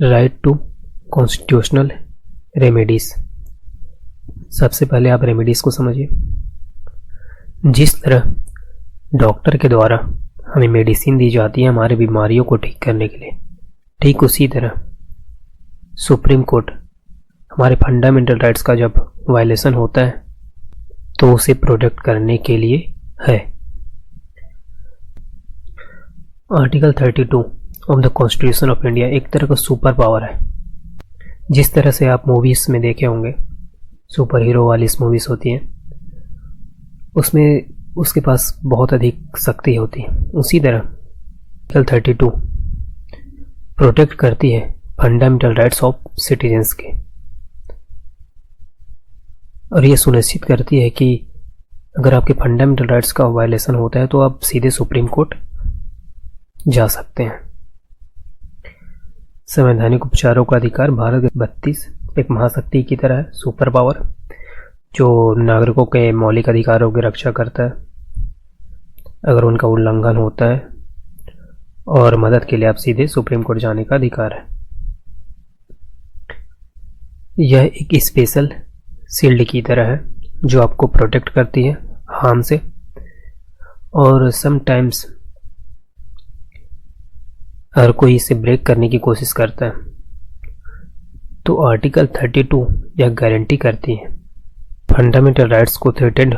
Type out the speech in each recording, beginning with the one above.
Right to constitutional remedies. सबसे पहले आप रेमेडीज को समझिए। जिस तरह डॉक्टर के द्वारा हमें मेडिसिन दी जाती है हमारी बीमारियों को ठीक करने के लिए, ठीक उसी तरह सुप्रीम कोर्ट हमारे फंडामेंटल राइट्स का जब वायलेशन होता है तो उसे प्रोटेक्ट करने के लिए है। Article 32 of the constitution of India एक तरह का सुपर पावर है। जिस तरह से आप मूवीज में देखे होंगे सुपर हीरो वाली मूवीज होती हैं, उसमें उसके पास बहुत अधिक शक्ति होती है, उसी तरह आर्टिकल 32 प्रोटेक्ट करती है फंडामेंटल राइट्स ऑफ सिटीजन्स के, और ये सुनिश्चित करती है कि अगर आपके फंडामेंटल राइट्स का वायलेशन होता है तो आप सीधे सुप्रीम कोर्ट जा सकते हैं। संवैधानिक उपचारों का अधिकार भारत 32 एक महाशक्ति की तरह है, सुपर पावर, जो नागरिकों के मौलिक अधिकारों की रक्षा करता है अगर उनका उल्लंघन होता है, और मदद के लिए आप सीधे सुप्रीम कोर्ट जाने का अधिकार है। यह एक स्पेशल शील्ड की तरह है जो आपको प्रोटेक्ट करती है हार्म से, और समटाइम्स हर कोई इसे ब्रेक करने की कोशिश करता है। तो आर्टिकल 32 यह गारंटी करती है फंडामेंटल राइट्स को थ्रेटेंड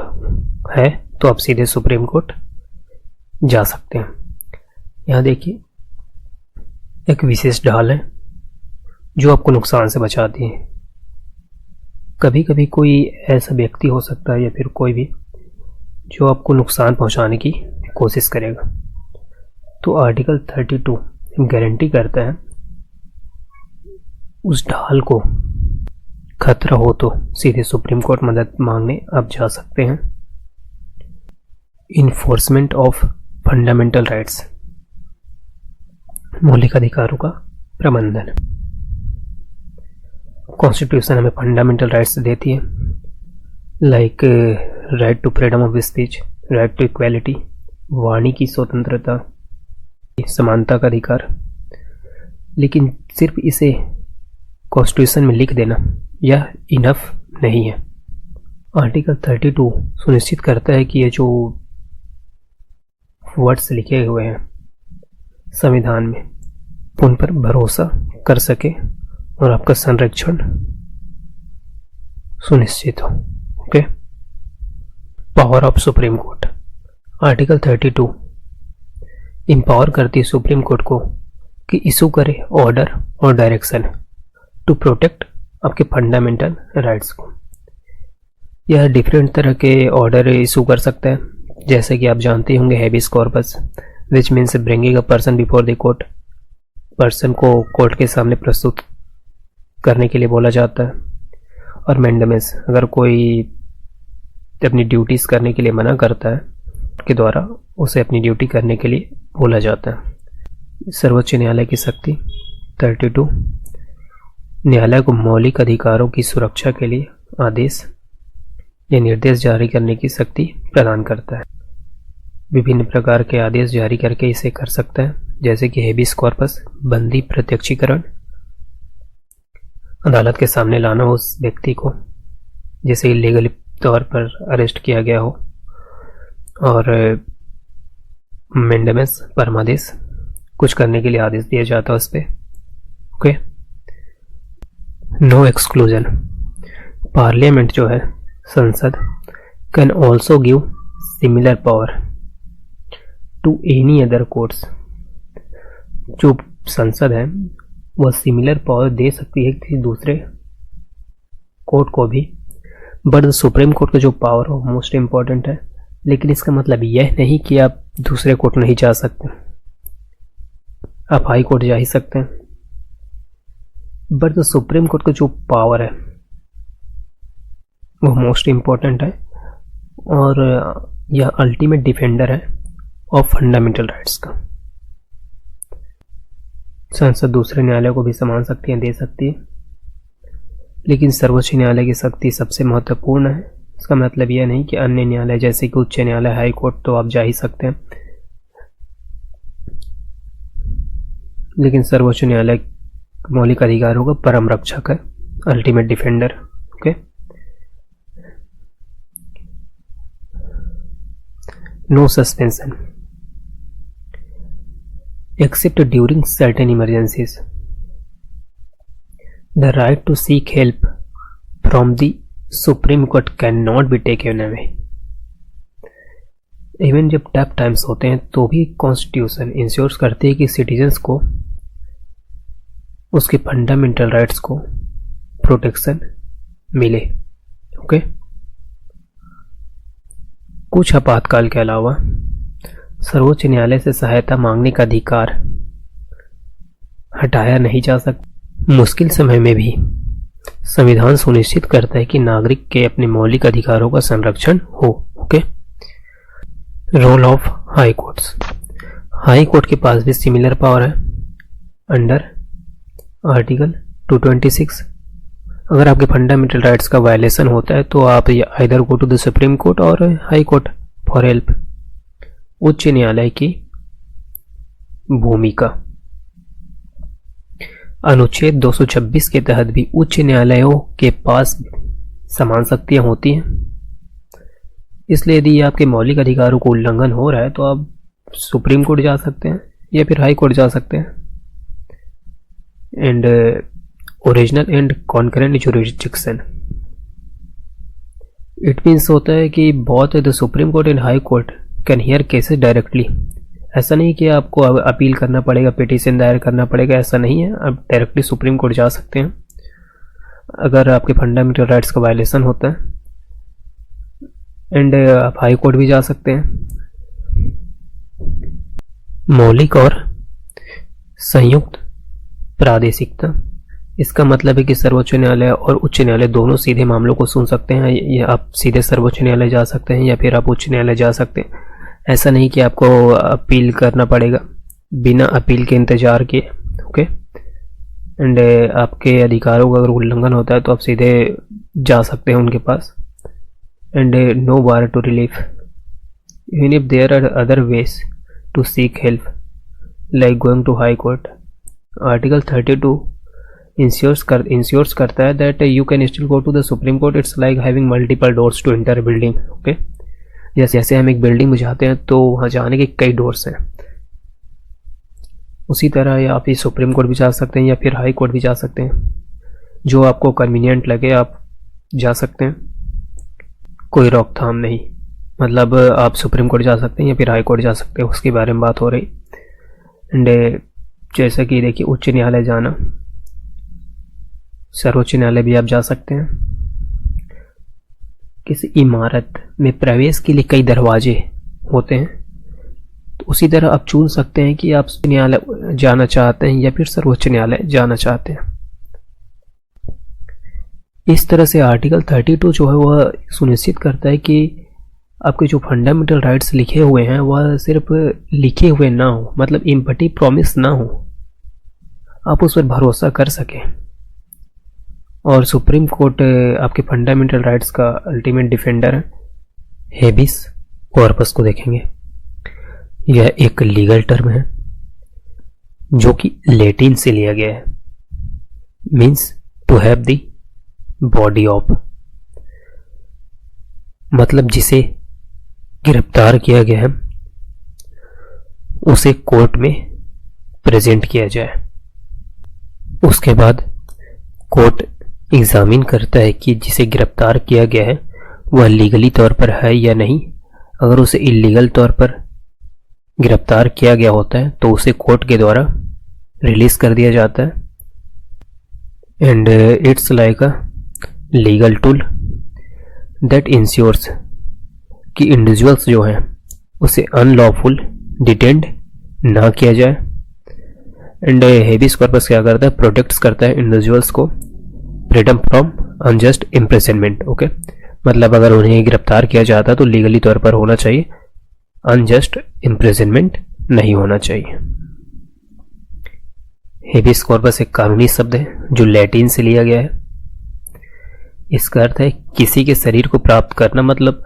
है तो आप सीधे सुप्रीम कोर्ट जा सकते हैं। यहाँ देखिए एक विशेष ढाल है जो आपको नुकसान से बचाती है। कभी कभी कोई ऐसा व्यक्ति हो सकता है या फिर कोई भी जो आपको नुकसान पहुंचाने की कोशिश करेगा, तो आर्टिकल 32 गारंटी करता है उस ढाल को खतरा हो तो सीधे सुप्रीम कोर्ट मदद मांगने आप जा सकते हैं। इन्फोर्समेंट ऑफ फंडामेंटल राइट्स, मौलिक अधिकारों का प्रबंधन। कॉन्स्टिट्यूशन हमें फंडामेंटल राइट्स देती है, like right to freedom of speech, right to equality, वाणी की स्वतंत्रता, समानता का अधिकार। लेकिन सिर्फ इसे कॉन्स्टिट्यूशन में लिख देना यह इनफ नहीं है। आर्टिकल 32 सुनिश्चित करता है कि ये जो वर्ड्स लिखे हुए हैं संविधान में उन पर भरोसा कर सके और आपका संरक्षण सुनिश्चित हो। Okay. Power of supreme court. Article 32 empower करती है सुप्रीम कोर्ट को कि इशू करे ऑर्डर और डायरेक्शन टू प्रोटेक्ट आपके फंडामेंटल राइट्स को। यह डिफरेंट तरह के ऑर्डर इशू कर सकता है, जैसे कि आप जानते होंगे habeas corpus, which means bringing a person before the court, person को कोर्ट के सामने प्रस्तुत करने के लिए बोला जाता है। और मैंडेमेस, अगर कोई अपनी ड्यूटीज करने के लिए मना करता है के द्वारा उसे अपनी ड्यूटी करने के लिए बोला जाता है। सर्वोच्च न्यायालय की शक्ति 32 न्यायालय को मौलिक अधिकारों की सुरक्षा के लिए आदेश या निर्देश जारी करने की शक्ति प्रदान करता है। विभिन्न प्रकार के आदेश जारी करके इसे कर सकता है, जैसे कि हेबिस कॉर्पस, बंदी प्रत्यक्षीकरण, अदालत के सामने लाना उस व्यक्ति को जैसे इलीगली तौर पर अरेस्ट किया गया हो, और मैंडेमेस, परमादेश, कुछ करने के लिए आदेश दिया जाता है उस पर। ओके। No exclusion. पार्लियामेंट जो है, संसद, can also give similar power to any other courts. जो संसद है वह सिमिलर पावर दे सकती है किसी दूसरे कोर्ट को भी, बट सुप्रीम कोर्ट का जो पावर हो मोस्ट इम्पॉर्टेंट है। लेकिन इसका मतलब यह नहीं कि आप दूसरे कोर्ट नहीं जा सकते, आप हाई कोर्ट जा ही सकते हैं, बट सुप्रीम कोर्ट का जो पावर है वो मोस्ट इम्पॉर्टेंट है, और यह अल्टीमेट डिफेंडर है ऑफ फंडामेंटल राइट्स का। संसद दूसरे न्यायालय को भी समान शक्तियां दे सकती है, लेकिन सर्वोच्च न्यायालय की शक्ति सबसे महत्वपूर्ण है। इसका मतलब यह नहीं कि अन्य न्यायालय जैसे कि उच्च न्यायालय, हाई कोर्ट तो आप जा ही सकते हैं, लेकिन सर्वोच्च न्यायालय मौलिक अधिकारों का परम रक्षक है, ultimate defender. Okay, no suspension except during certain emergencies. The right to seek help from the supreme Court can not be taken away. Even जब टफ टाइम्स होते हैं तो भी कॉन्स्टिट्यूशन इंश्योर्स करती है कि सिटीजन्स को उसके फंडामेंटल राइट्स को प्रोटेक्शन मिले। ओके, कुछ आपातकाल के अलावा सर्वोच्च न्यायालय से सहायता मांगने का अधिकार हटाया नहीं जा सकता। मुश्किल समय में भी संविधान सुनिश्चित करता है कि नागरिक के अपने मौलिक अधिकारों का संरक्षण हो। Okay, role of high courts. High court के पास भी सिमिलर पावर है अंडर आर्टिकल 226। अगर आपके फंडामेंटल राइट्स का वायलेशन होता है तो आप either go to the supreme Court और हाई कोर्ट फॉर हेल्प। उच्च न्यायालय की भूमिका अनुच्छेद 226 के तहत भी उच्च न्यायालयों के पास समान शक्तियां होती हैं। इसलिए यदि आपके मौलिक अधिकारों को उल्लंघन हो रहा है तो आप सुप्रीम कोर्ट जा सकते हैं या फिर हाई कोर्ट जा सकते हैं। And original and concurrent jurisdiction, it means होता है कि both the supreme court and high court can hear cases directly. ऐसा नहीं कि आपको अपील करना पड़ेगा, पिटीशन दायर करना पड़ेगा, ऐसा नहीं है। आप डायरेक्टली सुप्रीम कोर्ट जा सकते हैं अगर आपके फंडामेंटल राइट्स का वायलेशन होता है। एंड आप हाई कोर्ट भी जा सकते हैं। मौलिक और संयुक्त प्रादेशिकता, इसका मतलब है कि सर्वोच्च न्यायालय और उच्च न्यायालय दोनों सीधे मामलों को सुन सकते हैं। या आप सीधे सर्वोच्च न्यायालय जा सकते हैं या फिर आप उच्च न्यायालय जा सकते हैं। ऐसा नहीं कि आपको अपील करना पड़ेगा बिना अपील के इंतजार किए। ओके, एंड आपके अधिकारों का अगर उल्लंघन होता है तो आप सीधे जा सकते हैं उनके पास। And no bar to relief even if there are other ways to seek help like going to high court. Article 32 ensures करता है that you can still go to the supreme court. It's like having multiple doors to enter building. Okay, जैसे हम एक building में जाते हैं तो वहाँ जाने के कई डोर्स हैं, उसी तरह आप ये सुप्रीम कोर्ट भी जा सकते हैं या फिर हाई कोर्ट भी जा सकते हैं। जो आपको कन्वीनियंट लगे आप जा सकते हैं, कोई रोकथाम नहीं। मतलब आप सुप्रीम कोर्ट जा सकते हैं या फिर हाई कोर्ट जा सकते हैं, उसके बारे में बात हो रही। एंड जैसा कि देखिए उच्च न्यायालय जाना, सर्वोच्च न्यायालय भी आप जा सकते हैं। किसी इमारत में प्रवेश के लिए कई दरवाजे होते हैं, तो उसी तरह आप चुन सकते हैं कि आप न्यायालय जाना चाहते हैं या फिर सर्वोच्च न्यायालय जाना चाहते हैं। इस तरह से आर्टिकल 32 जो है वह सुनिश्चित करता है कि आपके जो फंडामेंटल राइट्स लिखे हुए हैं वह सिर्फ लिखे हुए ना हो, मतलब इम्पटी प्रॉमिस ना हो, आप उस पर भरोसा कर सकें। और सुप्रीम कोर्ट आपके फंडामेंटल राइट्स का अल्टीमेट डिफेंडर है। हेबिस कॉर्पस को देखेंगे, यह एक लीगल टर्म है जो कि लैटिन से लिया गया है। Means to have the body of, मतलब जिसे गिरफ्तार किया गया है उसे कोर्ट में प्रेजेंट किया जाए। उसके बाद कोर्ट एग्जामिन करता है कि जिसे गिरफ्तार किया गया है वह लीगली तौर पर है या नहीं। अगर उसे इलीगल तौर पर गिरफ्तार किया गया होता है तो उसे कोर्ट के द्वारा रिलीज कर दिया जाता है। And it's like a legal tool that ensures कि इंडिविजुअल्स जो हैं उसे अनलॉफुल डिटेंड ना किया जाए। एंड हेबिस कॉर्पस क्या करता है, प्रोटेक्ट्स करता है इंडिविजुअल्स को freedom from unjust imprisonment. Okay, मतलब अगर उन्हें गिरफ्तार किया जाता है तो लीगली तौर पर होना चाहिए, अनजस्ट इम्प्रिजनमेंट नहीं होना चाहिए। हेबिस कॉर्पस एक कानूनी शब्द है जो लैटिन से लिया गया है। इसका अर्थ है किसी के शरीर को प्राप्त करना, मतलब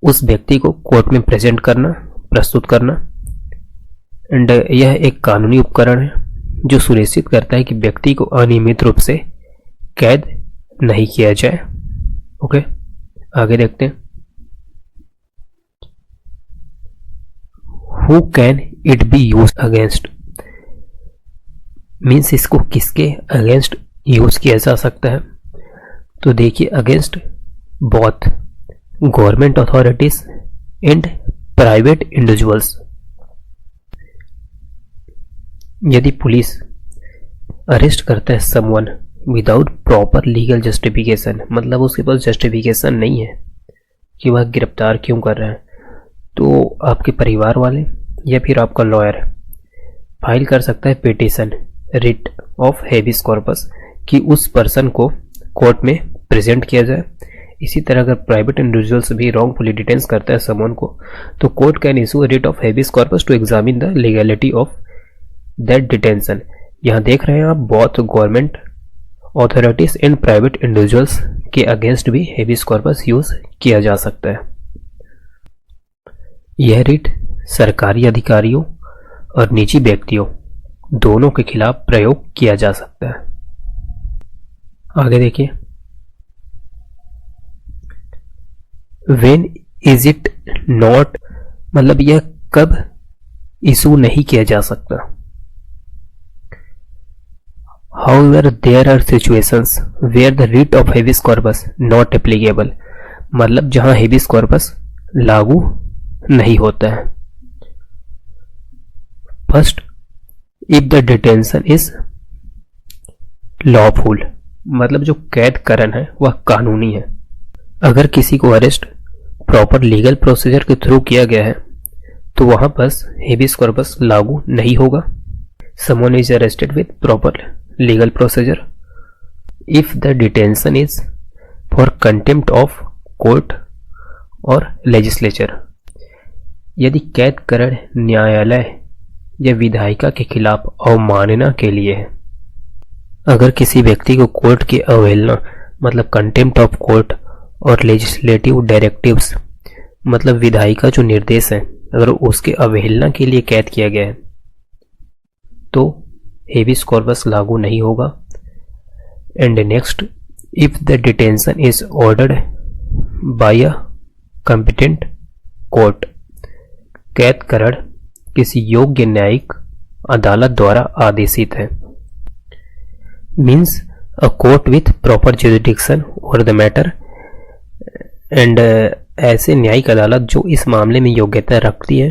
उस व्यक्ति को कोर्ट में प्रेजेंट करना, प्रस्तुत करना। एंड यह एक कानूनी उपकरण है जो सुनिश्चित करता है कि व्यक्ति को अनियमित रूप से कैद नहीं किया जाए। ओके, आगे देखते हैं। Who can it be used against? Means इसको किसके अगेंस्ट यूज किया जा सकता है? तो देखिए, against both government authorities and private individuals. यदि पुलिस अरेस्ट करता है someone without proper legal justification, मतलब उसके पास जस्टिफिकेशन नहीं है कि वह गिरफ्तार क्यों कर रहा है, तो आपके परिवार वाले या फिर आपका लॉयर फाइल कर सकता है petition writ of habeas corpus कि उस पर्सन को कोर्ट में प्रेजेंट किया जाए। इसी तरह अगर प्राइवेट इंडिविजुअल्स भी रॉन्गफुली डिटेंस करता है समवन को, तो court can issue a writ of habeas corpus to examine the legality of that detention. यहाँ देख रहे हैं आप, both government authorities and private individuals के अगेंस्ट भी हेबिस कॉर्पस यूज किया जा सकता है। यह रिट सरकारी अधिकारियों और निजी व्यक्तियों दोनों के खिलाफ प्रयोग किया जा सकता है। आगे देखिए, व्हेन इज इट नॉट, मतलब यह कब इशू नहीं किया जा सकता। However, there are situations where the writ of habeas corpus not applicable, मतलब जहां habeas corpus लागू नहीं होता है। First, if the detention is lawful, मतलब जो कैद करण है वह कानूनी है। अगर किसी को अरेस्ट प्रॉपर लीगल प्रोसीजर के थ्रू किया गया है तो वहां पर habeas corpus लागू नहीं होगा। Someone is arrested with proper legal procedure if the detention is for contempt of court or legislature, यदि कैद करण न्यायालय या विधायिका के खिलाफ अवमानना के लिए है। अगर किसी व्यक्ति को कोर्ट की अवहेलना, मतलब कंटेम्प्ट ऑफ कोर्ट, और लेजिस्लेटिव डायरेक्टिव्स, मतलब विधायिका जो निर्देश है, अगर उसके अवहेलना के लिए कैद किया गया है तो हेबिस कॉर्पस लागू नहीं होगा। And next, if the detention is ordered bye a competent court, कैद करण किसी योग्य न्यायिक अदालत द्वारा आदेशित है। Means a court with proper jurisdiction over the matter, and ऐसे न्यायिक अदालत जो इस मामले में योग्यता रखती है,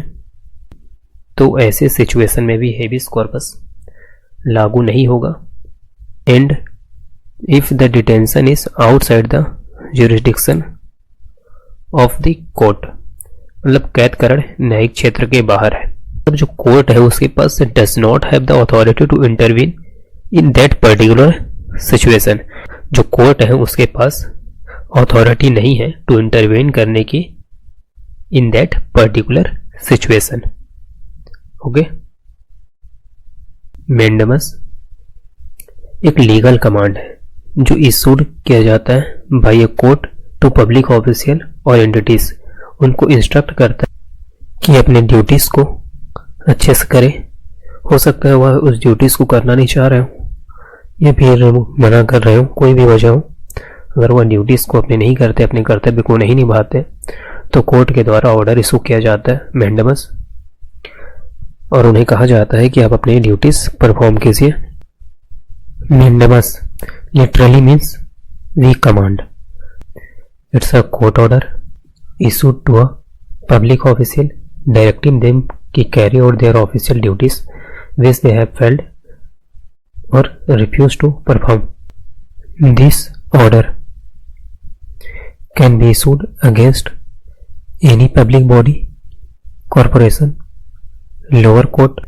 तो ऐसे सिचुएशन में भी हेबिस कॉर्पस लागू नहीं होगा। And if the detention is outside the jurisdiction of the court, मतलब कैद करण न्यायिक क्षेत्र के बाहर है, मतलब जो कोर्ट है उसके पास does not have the authority to intervene in that particular situation, जो कोर्ट है उसके पास अथॉरिटी नहीं है टू इंटरवीन करने की in that particular situation. Okay, mandamus एक लीगल कमांड है जो इशूड किया जाता है by a court to public official और एंटिटीज। उनको इंस्ट्रक्ट करता है कि अपने ड्यूटीज को अच्छे से करे। हो सकता है वह उस ड्यूटीज को करना नहीं चाह रहे हो या फिर मना कर रहे हो, कोई भी वजह हो। अगर वह ड्यूटीज को अपने नहीं करते, अपने कर्तव्य को नहीं निभाते, तो कोर्ट के द्वारा ऑर्डर इशू किया जाता है मैंडेमस, और उन्हें कहा जाता है कि आप अपनी ड्यूटीज परफॉर्म कीजिए। Mandamus literally means we command. It's a court order issued to a public official directing them कि carry out their official duties which they have failed और refuse to perform. This order can be issued against any public body, corporation, lower court,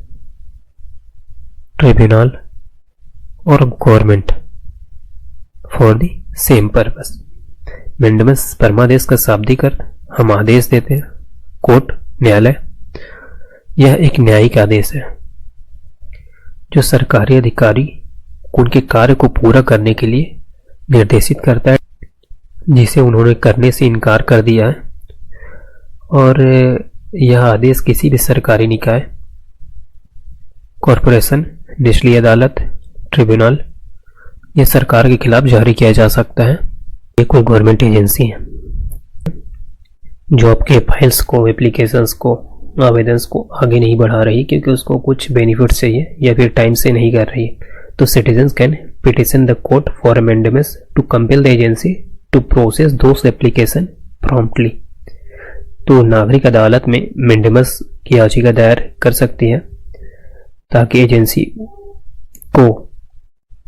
tribunal और government for the same purpose. Mandamus परमादेश का शाब्दिक अर्थ हम आदेश देते हैं, court न्यायालय। यह एक न्यायिक आदेश है जो सरकारी अधिकारी उनके कार्य को पूरा करने के लिए निर्देशित करता है जिसे उन्होंने करने से इनकार कर दिया है। और यह आदेश किसी भी सरकारी निकाय, कॉरपोरेशन निचली अदालत, ट्रिब्यूनल या सरकार के खिलाफ जारी किया जा सकता है। ये कोई गवर्नमेंट एजेंसी है जो आपके फाइल्स को, एप्लीकेशंस को, आवेदन को आगे नहीं बढ़ा रही क्योंकि उसको कुछ बेनिफिट चाहिए या फिर टाइम से नहीं कर रही है, तो citizens can petition the court for amendments to compel the agency to process those application promptly. तो नागरिक अदालत में मेंडेमस की याचिका दायर कर सकती है ताकि एजेंसी को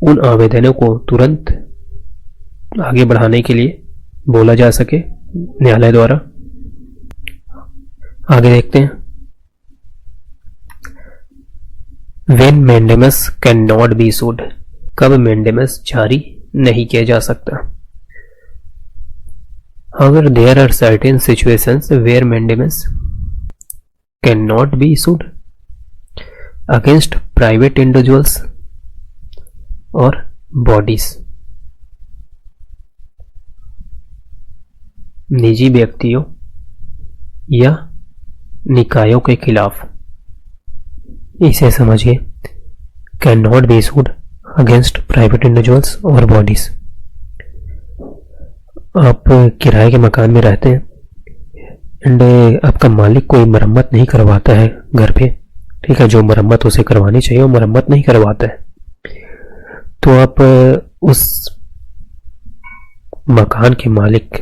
उन आवेदनों को तुरंत आगे बढ़ाने के लिए बोला जा सके न्यायालय द्वारा। आगे देखते हैं। When mandamus cannot be issued, कब mandamus जारी नहीं किया जा सकता। However, there are certain situations where mandamus cannot be issued against private individuals or bodies। निजी व्यक्तियों या निकायों के खिलाफ। इसे समझिए, can not be issued against private individuals और बॉडीज। आप किराए के मकान में रहते हैं एंड आपका मालिक कोई मरम्मत नहीं करवाता है घर पे, ठीक है, जो मरम्मत उसे करवानी चाहिए वो मरम्मत नहीं करवाता है, तो आप उस मकान के मालिक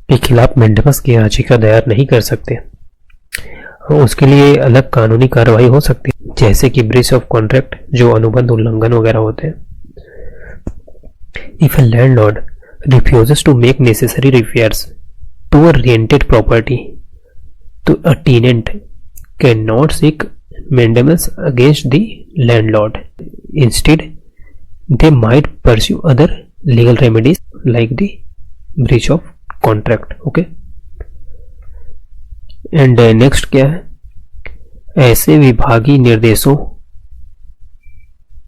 के खिलाफ मेंडेमस की याचिका दायर नहीं कर सकते। उसके लिए अलग कानूनी कार्रवाई हो सकती है, जैसे कि ब्रीच ऑफ कॉन्ट्रैक्ट, जो अनुबंध उल्लंघन वगैरह होते हैं। If A landlord refuses to make necessary repairs to a rented property तो अ tenant can not seek मेंडेमस against the landlord. Instead they might pursue other legal remedies like the breach of contract. Okay, and next क्या है, ऐसे विभागीय निर्देशों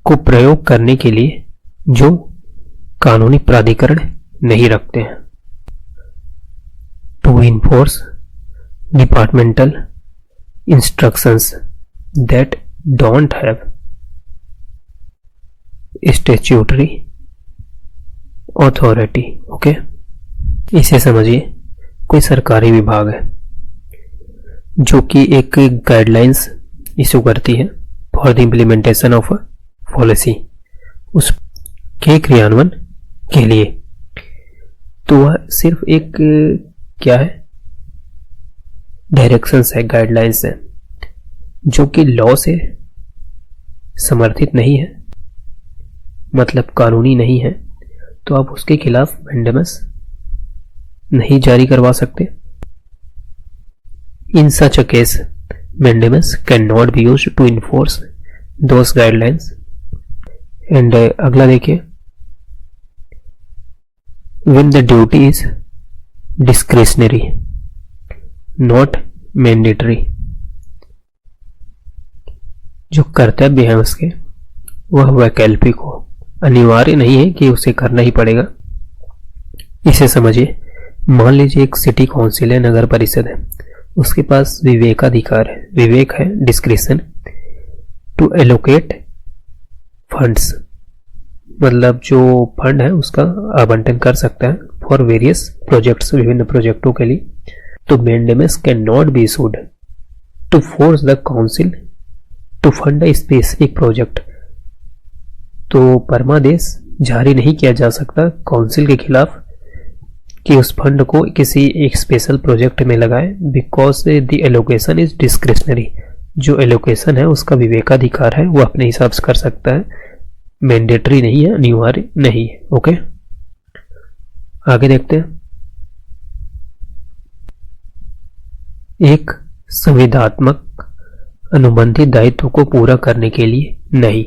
को प्रयोग करने के लिए जो कानूनी प्राधिकरण नहीं रखते हैं। To enforce departmental instructions that don't have statutory authority. Okay, इसे समझिए, कोई सरकारी विभाग है जो कि एक गाइडलाइंस इशू करती है for the implementation of a policy, उसके क्रियान्वयन के लिए। तो वह सिर्फ एक क्या है, डायरेक्शंस है, गाइडलाइंस है, जो कि लॉ से समर्थित नहीं है, मतलब कानूनी नहीं है, तो आप उसके खिलाफ मेंडेमस नहीं जारी करवा सकते। In such a case, mandamus cannot be used to enforce those guidelines. And अगला देखिए, when the duty is discretionary, not mandatory, जो कर्तव्य है उसके वह वैकल्पिक हो, अनिवार्य नहीं है कि उसे करना ही पड़ेगा। इसे समझिए, मान लीजिए एक सिटी काउंसिल है, नगर परिषद है, उसके पास विवेकाधिकार है, विवेक है, डिस्क्रिशन टू एलोकेट फंड्स, मतलब जो फंड है उसका आवंटन कर सकता है फॉर वेरियस प्रोजेक्ट्स, विभिन्न प्रोजेक्टों के लिए। तो mandamus can not be issued to force the council to fund a specific project. तो परमादेश जारी नहीं किया जा सकता काउंसिल के खिलाफ कि उस फंड को किसी एक स्पेशल प्रोजेक्ट में लगाए, because the allocation is discretionary. जो एलोकेशन है उसका विवेकाधिकार है, वो अपने हिसाब से कर सकता है, मैंडेटरी नहीं है, अनिवार्य नहीं है। ओके, आगे देखते हैं। एक संविदात्मक अनुबंधित दायित्व को पूरा करने के लिए नहीं।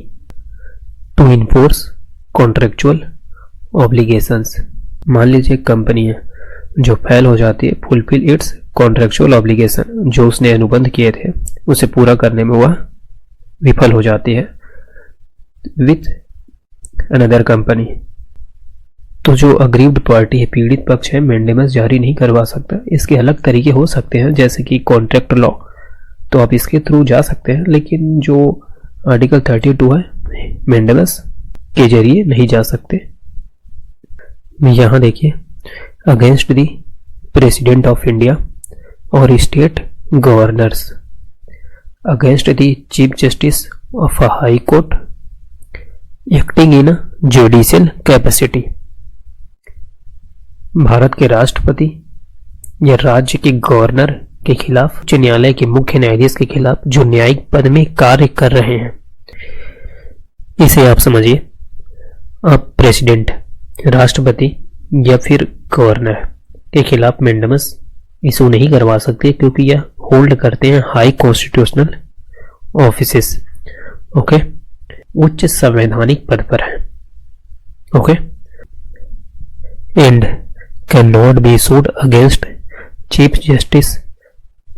टू इन्फोर्स कॉन्ट्रेक्चुअल ऑब्लिगेशंस, मान लीजिए एक कंपनी है जो फेल हो जाती है, फुलफिल इट्स कॉन्ट्रेक्चुअल ऑब्लिगेशन, जो उसने अनुबंध किए थे उसे पूरा करने में वह विफल हो जाती है विथ अनदर कंपनी, तो जो अग्रीव्ड पार्टी है, पीड़ित पक्ष है, मेंडेमस जारी नहीं करवा सकता। इसके अलग तरीके हो सकते हैं, जैसे कि कॉन्ट्रैक्ट लॉ, तो आप इसके थ्रू जा सकते हैं, लेकिन जो आर्टिकल 32 है, मेंडेमस के जरिए नहीं जा सकते। यहां देखिए, against the president of India और state governors, against the chief justice of a high court acting in a judicial capacity. Bharat के राष्ट्रपति या राज्य के गवर्नर के खिलाफ, उच्च न्यायालय के मुख्य न्यायाधीश के खिलाफ जो न्यायिक पद में कार्य कर रहे हैं, इसे आप समझिए। आप प्रेसिडेंट, राष्ट्रपति या फिर गवर्नर के खिलाफ मेंडेमस इशू नहीं करवा सकते, क्योंकि यह होल्ड करते हैं हाई कॉन्स्टिट्यूशनल ऑफिसेस। ओके, उच्च संवैधानिक पद पर है। Okay, and can not be issued against chief justice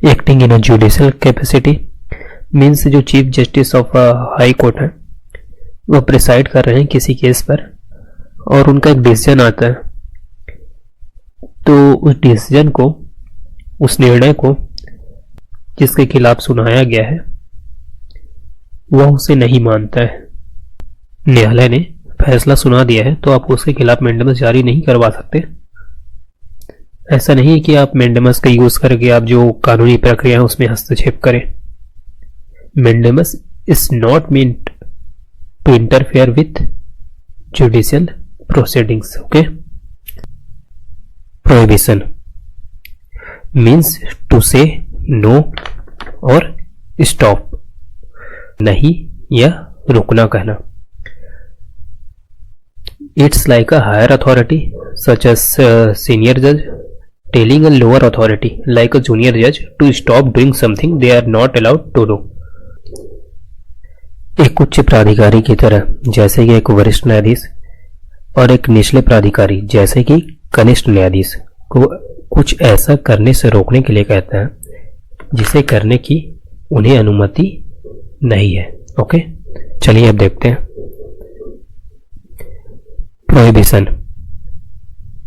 acting in a judicial capacity. Means जो chief justice of high court है, वह प्रिसाइड कर रहे हैं किसी केस पर और उनका एक डिसीजन आता है, तो उस डिसीजन को, उस निर्णय को जिसके खिलाफ सुनाया गया है, वह उसे नहीं मानता है। न्यायालय ने फैसला सुना दिया है तो आप उसके खिलाफ मेंडेमस जारी नहीं करवा सकते। ऐसा नहीं है कि आप मेंडेमस का यूज करके आप जो कानूनी प्रक्रिया है उसमें हस्तक्षेप करें। Mandamus is not meant to interfere with judicial proceedings. Okay, prohibition means to say no और स्टॉप, नहीं या रुकना कहना। It's like a higher authority such as senior जज telling a lower authority like a junior judge to stop doing something they are not allowed to do। एक उच्च प्राधिकारी की तरह जैसे कि एक वरिष्ठ न्यायाधीश और एक निचले प्राधिकारी जैसे कि कनिष्ठ न्यायाधीश को कुछ ऐसा करने से रोकने के लिए कहता है जिसे करने की उन्हें अनुमति नहीं है। ओके, चलिए अब देखते हैं। Prohibition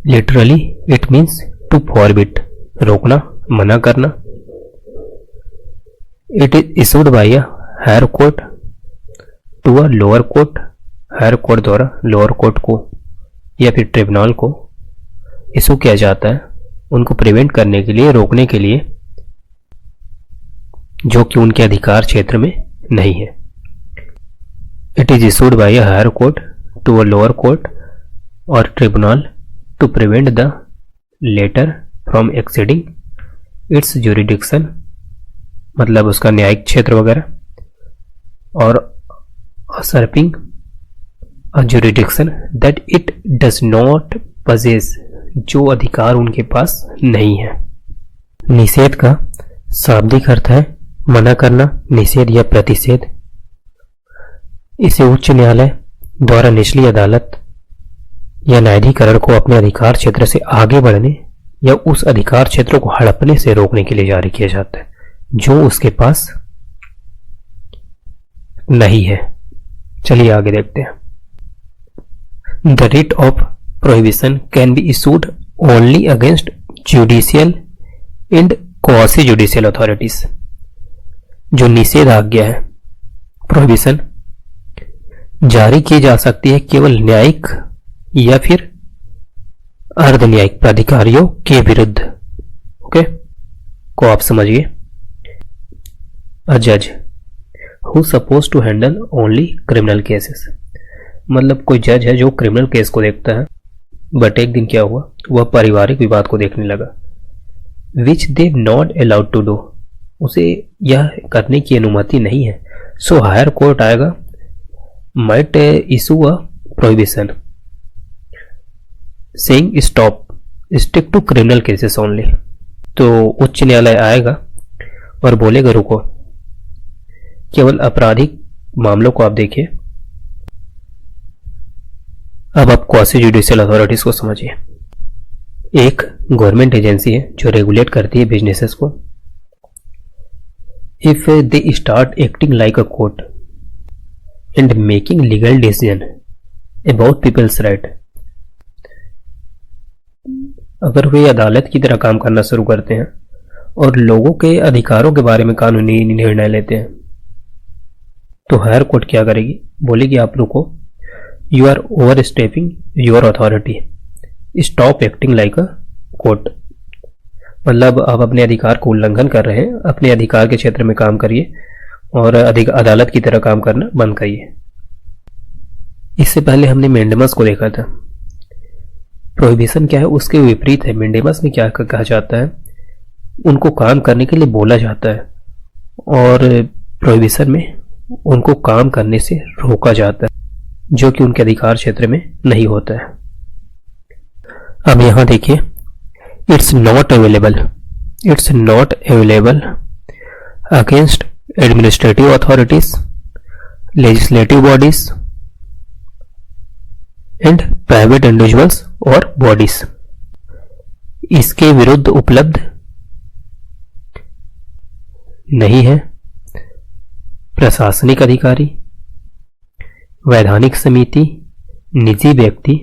literally it means to forbid, रोकना, मना करना। It is issued by a higher court to a lower court, higher court द्वारा लोअर कोर्ट को या फिर ट्रिब्यूनल को इशू किया जाता है, उनको प्रिवेंट करने के लिए, रोकने के लिए, जो कि उनके अधिकार क्षेत्र में नहीं है। It is issued by a higher court to a lower court और tribunal to prevent the latter from exceeding its jurisdiction, मतलब उसका न्यायिक क्षेत्र वगैरह, और usurping a jurisdiction that it does not possess, जो अधिकार उनके पास नहीं है। निषेध का शाब्दिक अर्थ है मना करना, निषेध या प्रतिषेध। इसे उच्च न्यायालय द्वारा निचली अदालत या न्यायाधिकरण को अपने अधिकार क्षेत्र से आगे बढ़ने या उस अधिकार क्षेत्र को हड़पने से रोकने के लिए जारी किया जाता है जो उसके पास नहीं है। चलिए आगे देखते हैं। The writ of prohibition can be issued only against judicial and quasi judicial authorities. जो निषेध आज्ञा है, प्रोहिबिशन, जारी की जा सकती है केवल न्यायिक या फिर अर्ध न्यायिक प्राधिकारियों के विरुद्ध। ओके, को आप समझिए। अ जज who suppose to handle only criminal cases, मतलब कोई जज है जो क्रिमिनल केस को देखता है, बट एक दिन क्या हुआ, वह पारिवारिक विवाद को देखने लगा। Which they not allowed to do, उसे यह करने की अनुमति नहीं है। सो हायर कोर्ट आएगा, might issue a prohibition saying stop, stick to criminal cases only. तो उच्च न्यायालय आएगा और बोलेगा रुको, केवल आपराधिक मामलों को आप देखिए। अब आप क्वासी जुडिशियल अथॉरिटीज को समझिए। एक गवर्नमेंट एजेंसी है जो रेगुलेट करती है बिजनेसेस को। If they start acting like a court and making legal decision about peoples right, अगर वे अदालत की तरह काम करना शुरू करते हैं और लोगों के अधिकारों के बारे में कानूनी निर्णय लेते हैं, तो हायर कोर्ट क्या करेगी, बोलेगी आप रुको, you are over stepping your authority, stop acting like a court. मतलब आप अपने अधिकार को उल्लंघन कर रहे हैं, अपने अधिकार के क्षेत्र में काम करिए और अदालत की तरह काम करना बंद करिए। इससे पहले हमने मेंडेमस को देखा था। प्रोहिबिशन क्या है, उसके विपरीत है। मेंडेमस में क्या कहा जाता है, उनको काम करने के लिए बोला जाता है, और प्रोहिबिशन में उनको काम करने से रोका जाता है, जो कि उनके अधिकार क्षेत्र में नहीं होता है। अब यहां देखिए, it's not available against administrative authorities, legislative bodies and private individuals और बॉडीज। इसके विरुद्ध उपलब्ध नहीं है प्रशासनिक अधिकारी, वैधानिक समिति, निजी व्यक्ति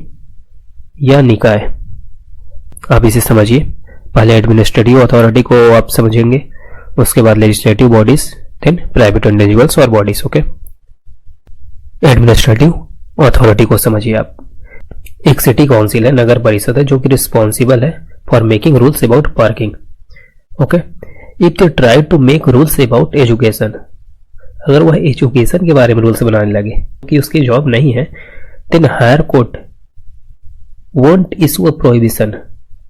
या निकाय। आप इसे समझिए, पहले एडमिनिस्ट्रेटिव अथॉरिटी को आप समझेंगे, उसके बाद legislative bodies, then private individuals और बॉडीज। ओके, एडमिनिस्ट्रेटिव अथॉरिटी को समझिए आप। एक सिटी काउंसिल है, नगर परिषद है, जो कि रिस्पॉन्सिबल है for making rules about parking. Okay, if they try to make rules about education, अगर वह एजुकेशन के बारे में रूल्स बनाने लगे कि उसकी जॉब नहीं है, then higher court won't issue a prohibition.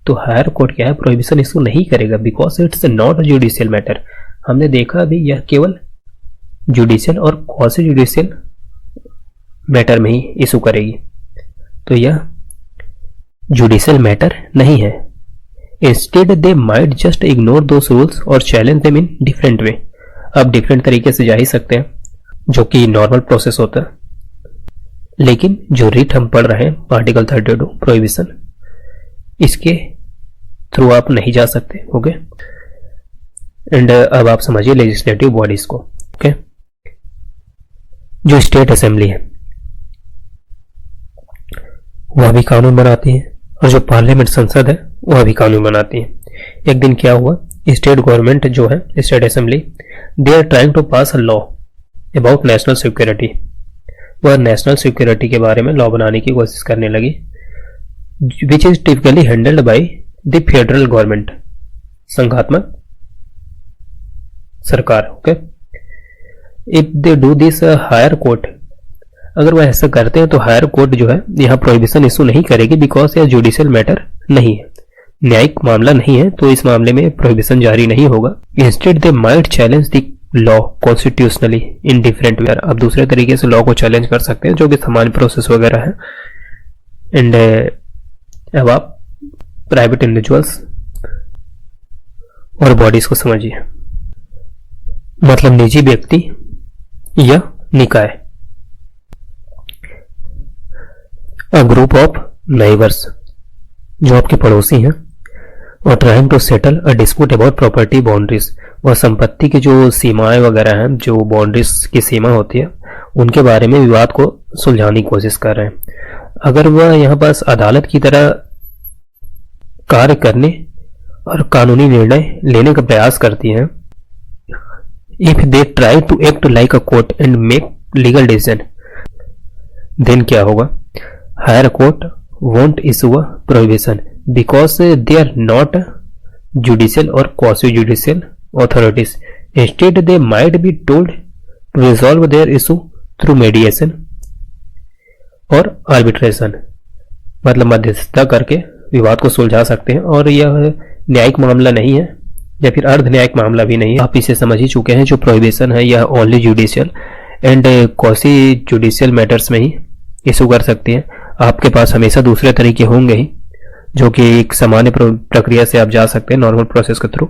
तो हायर कोर्ट क्या है, प्रोहिबिशन इशू नहीं करेगा, because it's not a judicial matter. हमने देखा अभी यह केवल जुडिशियल और क्वासी जुडिशियल मैटर में ही इशू करेगी, तो यह जुडिशियल मैटर नहीं है। Instead they might just ignore those rules और challenge them in different way. अब डिफरेंट तरीके से जा ही सकते हैं, जो कि नॉर्मल प्रोसेस होता है, लेकिन जो रिट हम पढ़ रहे हैं आर्टिकल 32 प्रोहिबिशन, इसके थ्रू आप नहीं जा सकते। ओके, एंड अब आप समझिए लेजिस्लेटिव बॉडीज को। ओके, जो स्टेट असेंबली है वह भी कानून बनाती है, और जो पार्लियामेंट संसद है वह भी कानून बनाती है। एक दिन क्या हुआ, स्टेट गवर्नमेंट जो है, state assembly, they are trying to pass a law about national security. वह नेशनल सिक्योरिटी के बारे में लॉ बनाने की कोशिश करने लगी, which is typically handled by the federal government, संघात्मक सरकार। Okay, if they do this higher court, अगर वह ऐसा करते हैं तो हायर कोर्ट जो है यहाँ प्रोहिबिशन इशू नहीं करेगी, बिकॉज यह जुडिशियल मैटर नहीं है, न्यायिक मामला नहीं है, तो इस मामले में प्रोहिबिशन जारी नहीं होगा। Instead they might challenge the law constitutionally in different way. अब दूसरे तरीके से लॉ को चैलेंज कर सकते हैं, जो कि सामान्य प्रोसेस वगैरह है। एंड अब आप प्राइवेट इंडिविजुअल्स और बॉडीज को समझिए, मतलब निजी व्यक्ति या निकाय। अ ग्रुप ऑफ नाइबर्स, जो आपके पड़ोसी हैं, और trying to settle a dispute about property boundaries, और संपत्ति की जो सीमाएं वगैरह हैं, जो बाउंड्रीज की सीमा होती है, उनके बारे में विवाद को सुलझाने की कोशिश कर रहे हैं। अगर वह यहाँ पास अदालत की तरह कार्य करने और कानूनी निर्णय लेने का प्रयास करती हैं, if they try to act like a court and make legal decision, then क्या होगा, higher court won't issue a prohibition because they are not judicial और quasi judicial authorities. Instead, they might be told to resolve their issue through mediation और arbitration, मतलब मध्यस्थता करके विवाद को सुलझा सकते हैं, और यह न्यायिक मामला नहीं है या फिर अर्ध न्यायिक मामला भी नहीं है। आप इसे समझ ही चुके हैं, जो प्रोहिबिशन है यह only judicial and quasi judicial matters में ही इशू कर सकती हैं। आपके पास हमेशा दूसरे तरीके होंगे ही, जो कि एक सामान्य प्रक्रिया से आप जा सकते हैं नॉर्मल प्रोसेस के थ्रू।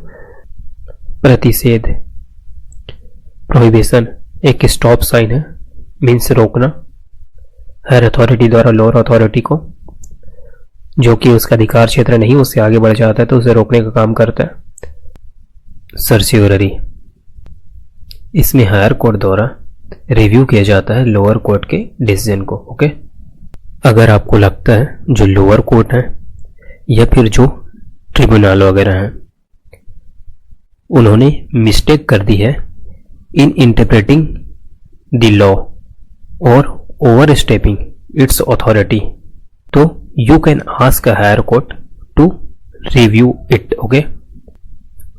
प्रतिषेध, प्रोहिबिशन एक स्टॉप साइन है, मीन्स रोकना, हर अथॉरिटी द्वारा लोअर अथॉरिटी को, जो कि उसका अधिकार क्षेत्र नहीं उससे आगे बढ़ जाता है तो उसे रोकने का काम करता है। सर्च्योररी, इसमें हायर कोर्ट द्वारा रिव्यू किया जाता है लोअर कोर्ट के डिसीजन को। ओके, अगर आपको लगता है जो लोअर कोर्ट है या फिर जो ट्रिब्यूनल वगैरह हैं उन्होंने मिस्टेक कर दी है इन इंटरप्रेटिंग द लॉ और ओवरस्टेपिंग इट्स अथॉरिटी, तो you can ask a higher court to review it. Okay,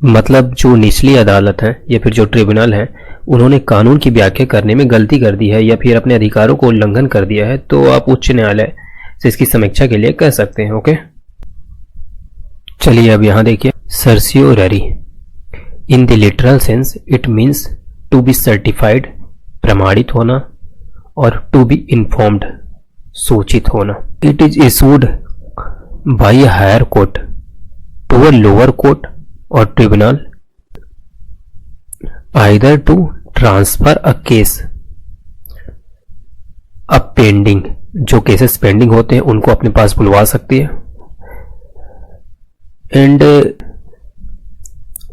मतलब जो निचली अदालत है या फिर जो ट्रिब्यूनल है उन्होंने कानून की व्याख्या करने में गलती कर दी है या फिर अपने अधिकारों को उल्लंघन कर दिया है, तो आप उच्च न्यायालय से इसकी समीक्षा के लिए कह सकते हैं। ओके, चलिए अब यहां देखिए, certiorari in the literal sense it means to be certified, प्रमाणित होना, और टू बी इन्फॉर्म्ड, सूचित होना। It is issued by a higher court to a lower court और tribunal either to transfer a case, अब पेंडिंग, जो cases pending होते हैं उनको अपने पास बुलवा सकती है, and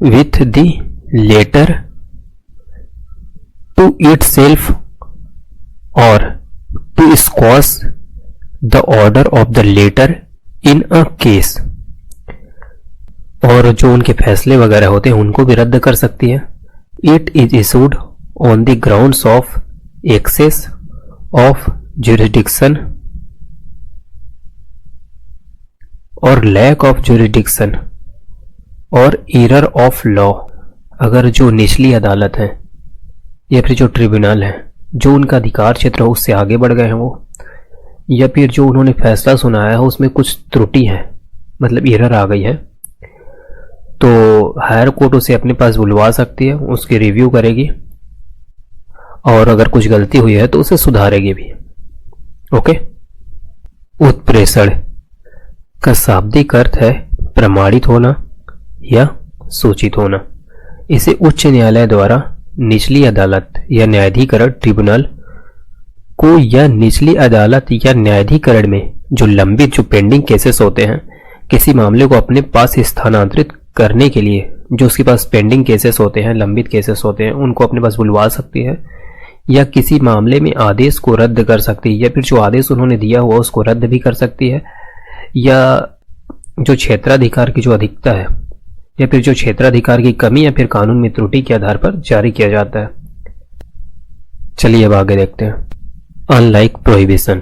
with the latter to itself or to squash the order of the letter in a case, और जो उनके फैसले वगैरह होते हैं उनको भी रद्द कर सकती है। It is issued on the grounds of excess of jurisdiction और लैक ऑफ जुरिडिक्शन और एरर ऑफ लॉ। अगर जो निचली अदालत है या फिर जो ट्रिब्यूनल है, जो उनका अधिकार क्षेत्र हो उससे आगे बढ़ गए हैं वो, या फिर जो उन्होंने फैसला सुनाया है उसमें कुछ त्रुटि है, मतलब एरर आ गई है, तो हायर कोर्ट उसे अपने पास बुलवा सकती है, उसकी रिव्यू करेगी और अगर कुछ गलती हुई है तो उसे सुधारेगी भी। ओके, उत्प्रेषण का शाब्दिक अर्थ है प्रमाणित होना या सूचित होना। इसे उच्च न्यायालय द्वारा निचली अदालत या न्यायाधिकरण ट्रिब्यूनल को या निचली अदालत या न्यायाधिकरण में जो लंबित, जो पेंडिंग केसेस होते हैं, किसी मामले को अपने पास स्थानांतरित करने के लिए, जो उसके पास पेंडिंग केसेस होते हैं, लंबित केसेस होते हैं, उनको अपने पास बुलवा सकती है, या किसी मामले में आदेश को रद्द कर सकती है, या फिर जो आदेश उन्होंने दिया हुआ उसको रद्द भी कर सकती है, या जो क्षेत्राधिकार की जो अधिकता है या फिर जो क्षेत्राधिकार की कमी या फिर कानून में त्रुटि के आधार पर जारी किया जाता है। चलिए अब आगे देखते हैं। अनलाइक प्रोहिबिशन,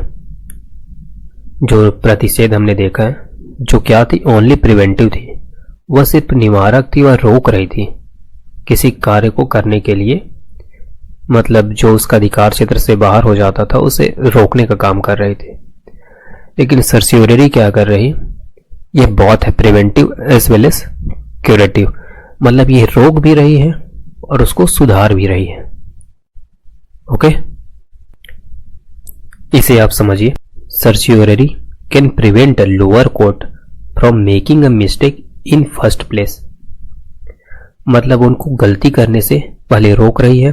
जो प्रतिषेध हमने देखा है, जो क्या थी, ओनली प्रिवेंटिव थी, वह सिर्फ निवारक थी, वह रोक रही थी किसी कार्य को करने के लिए, मतलब जो उसका अधिकार क्षेत्र से बाहर हो जाता था उसे रोकने का काम कर रही थी। लेकिन सर्सियोररी क्या कर रही, ये बहुत है, preventive as well as curative, मतलब ये रोक भी रही है और उसको सुधार भी रही है। ओके, इसे आप समझिए। Certiorari can prevent a lower court from making a mistake in first place, मतलब उनको गलती करने से पहले रोक रही है,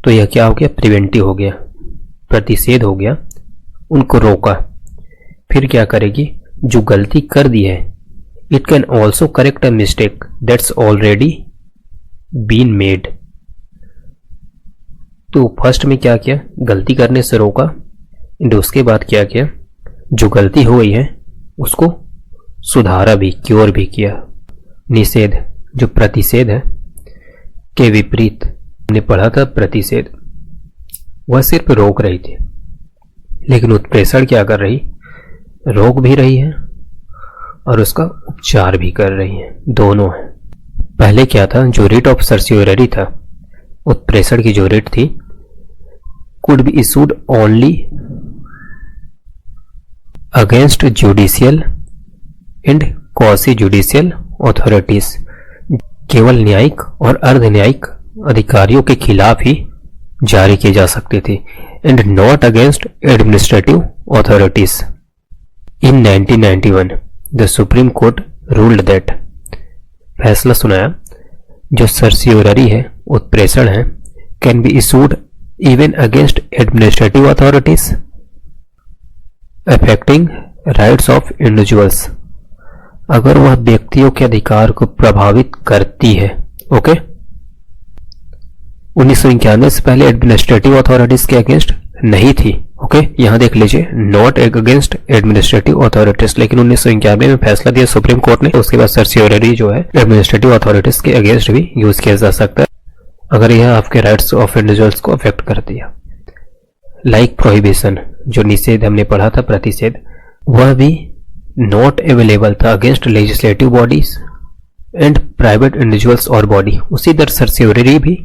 तो यह क्या हो गया, प्रिवेंटिव हो गया, प्रतिषेध हो गया, उनको रोका। फिर क्या करेगी, जो गलती कर दी है, it can also correct a mistake that's already been made. तो फर्स्ट में क्या किया, गलती करने से रोका, एंड उसके बाद क्या किया, जो गलती हो गई है उसको सुधारा भी, क्योर भी किया। निषेध, जो प्रतिषेध है के विपरीत हमने पढ़ा था प्रतिषेध, वह सिर्फ रोक रही थी, लेकिन उत्प्रेषण क्या कर रही, रोक भी रही है और उसका उपचार भी कर रही है, दोनों है। पहले क्या था, जो रिट ऑफ सर्सियोररी था, उत्प्रेषण की जो रिट थी, could be issued only against judicial and quasi judicial authorities, केवल न्यायिक और अर्ध न्यायिक अधिकारियों के खिलाफ ही जारी की जा सकती थी, and not against administrative authorities. In 1991 the supreme court ruled that, फैसला सुनाया, जो सर्सियोररी है, उत्प्रेषण है, can be issued even against administrative authorities affecting rights of individuals, अगर वह व्यक्तियों के अधिकार को प्रभावित करती है। ओके, 1991 से पहले एडमिनिस्ट्रेटिव अथॉरिटीज के अगेंस्ट नहीं थी। ओके, यहां देख लीजिए, नॉट अगेंस्ट एडमिनिस्ट्रेटिव अथॉरिटीज, लेकिन 1991 में फैसला दिया सुप्रीम कोर्ट ने, उसके बाद सर्सियोररी जो है एडमिनिस्ट्रेटिव अथॉरिटीज के अगेंस्ट भी यूज किया जा सकता है अगर यह आपके राइट्स ऑफ इंडिविजुअल्स को अफेक्ट करती है। लाइक प्रोहिबिशन, जो निषेध हमने पढ़ा था, प्रतिषेध, वह भी नॉट अवेलेबल था against legislative bodies and private individuals और बॉडी। उसी तरह सर्स्योररी भी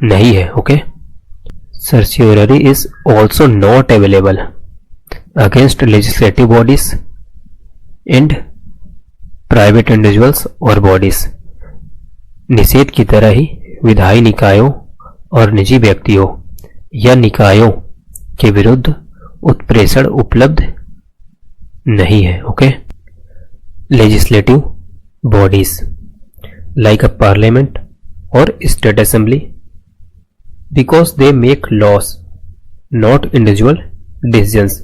नहीं है। Okay, certiorari is also not available against legislative bodies and private individuals और बॉडीज। निषेध की तरह ही विधायी निकायों और निजी व्यक्तियों या निकायों के विरुद्ध उत्प्रेषण उपलब्ध नहीं है। Okay, legislative bodies like a parliament और state assembly, because they make laws not individual decisions.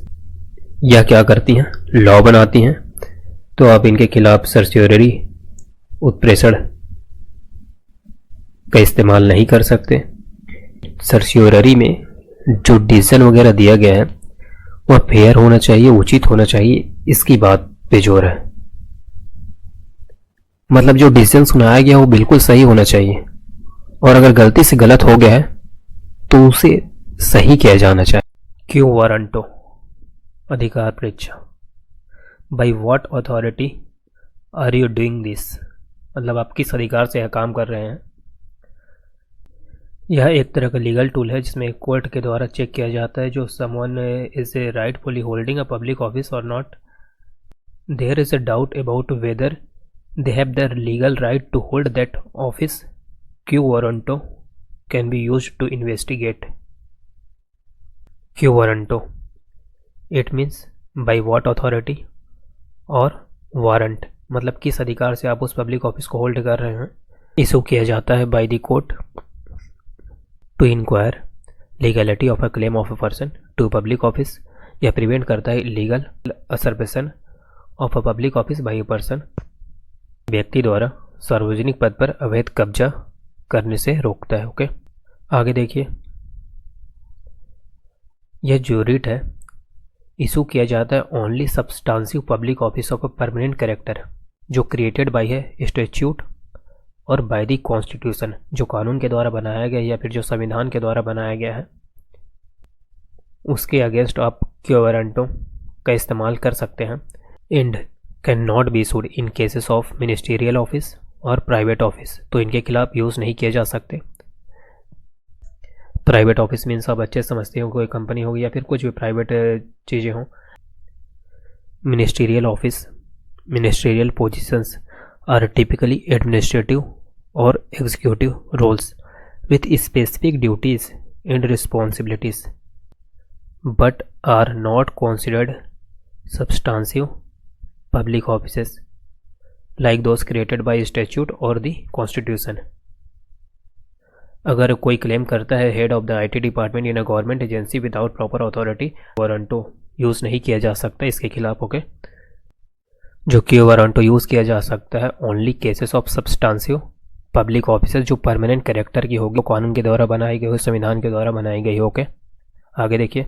यह क्या करती हैं? लॉ बनाती हैं, तो आप इनके खिलाफ सर्स्योररी उत्प्रेषण का इस्तेमाल नहीं कर सकते। सर्स्योररी में जो डिसीजन वगैरह दिया गया है वह फेयर होना चाहिए, उचित होना चाहिए, इसकी बात पे जोर है। मतलब जो डिसीजन सुनाया गया वो बिल्कुल सही होना चाहिए, और अगर गलती से गलत हो गया है तो उसे सही किया जाना चाहिए। क्यों वारंटो, अधिकार परीक्षा। By what authority are you doing this, मतलब आप किस अधिकार से यह काम कर रहे हैं। यह एक तरह का लीगल टूल है जिसमें कोर्ट के द्वारा चेक किया जाता है जो someone is a rightfully holding a public office और not. There is a doubt about whether they have the legal right to hold that office. Quo warranto can be used to investigate. Quo warranto, it means by what authority, और warrant मतलब किस अधिकार से आप उस public office को hold कर रहे हैं। इशू किया जाता है by the court to inquire legality of a claim of a person to public office. यह प्रिवेंट करता है illegal usurpation of a public office by a person, व्यक्ति द्वारा सार्वजनिक पद पर अवैध कब्जा करने से रोकता है। ओके, आगे देखिए, यह जो रिट है इशू किया जाता है only substantive public office of a permanent character, जो क्रिएटेड बाय है स्टैट्यूट और बाय द कॉन्स्टिट्यूशन, जो कानून के द्वारा बनाया गया या फिर जो संविधान के द्वारा बनाया गया है, उसके अगेंस्ट आप क्यो वारंटों का इस्तेमाल कर सकते हैं। And can not be issued in cases of ministerial office और प्राइवेट ऑफिस, तो इनके खिलाफ यूज़ नहीं किए जा सकते। प्राइवेट ऑफिस मीन्स आप अच्छे समझते हो कोई कंपनी होगी या फिर कुछ भी प्राइवेट चीज़ें हों। Ministerial office, ministerial positions are typically administrative और executive roles with specific duties and responsibilities but are not considered substantive public offices like those created by statute or the constitution। अगर कोई क्लेम करता है head of the IT department in a government agency without proper authority, warranto use नहीं किया जा सकता इसके खिलाफ। ओके, जो कि वारंटो यूज़ किया जा सकता है only cases of substantive public officer, जो परमानेंट कैरेक्टर की होगी, कानून के द्वारा बनाई गई हो, संविधान के द्वारा बनाई गई हो। ओके, आगे देखिए,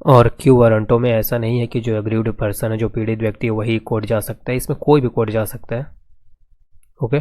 और क्यू वारंटों में ऐसा नहीं है कि जो एग्रीव्ड पर्सन है, जो पीड़ित व्यक्ति है, वही कोर्ट जा सकता है। इसमें कोई भी कोर्ट जा सकता है। ओके,